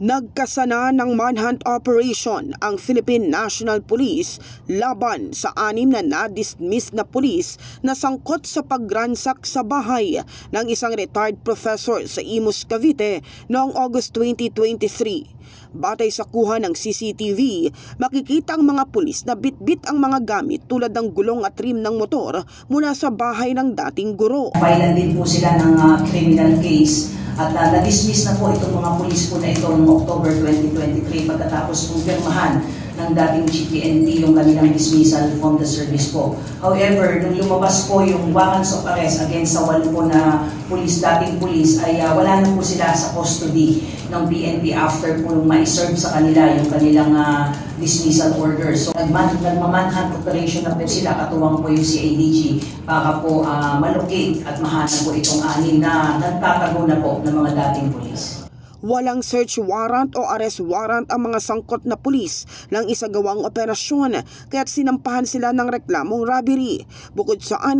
Nagkasana ng manhunt operation ang Philippine National Police laban sa 6 na na-dismiss na pulis na sangkot sa pagransak sa bahay ng isang retired professor sa Imus, Cavite noong August 2023. Batay sa kuha ng CCTV, makikita ang mga pulis na bitbit ang mga gamit tulad ng gulong at rim ng motor mula sa bahay ng dating guro. Filean din po sila ng criminal case. At na-dismiss na po itong mga pulis po na ito noong October 2023 pagkatapos kumpirmahan ng dating GPNP yung kanilang dismissal from the service po. However, nung lumabas po yung warrants of arrest against sa 8 po na dating pulis ay wala na po sila sa custody ng PNP after po ma-serve sa kanila yung kanilang dismissal order. So nagmamanhunt operation na po sila, katuwang po yung CIDG para po malocate at mahanap po itong 6 na nagtatago na po ng mga dating pulis. Walang search warrant o arrest warrant ang mga sangkot na pulis ng isagawang operasyon, kaya't sinampahan sila ng reklamong robbery. Bukod sa 6,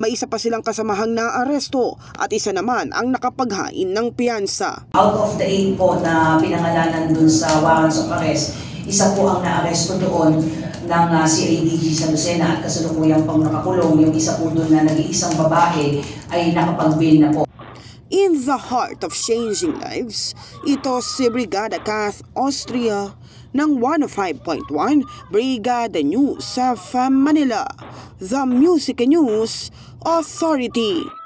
may isa pa silang kasamahang naaresto at isa naman ang nakapaghain ng piyansa. Out of the 8 po na pinangalanan dun sa warrants of arrest, isa po ang naaresto doon ng CIDG sa Lucena at kasalukuyang pang nakakulong. Yung isa po doon na nag-iisang babae ay nakapag-bail na po. In the heart of changing lives, ito si Brigada Kath Austria ng 105.1 Brigada News sa FM Manila, the Music News Authority.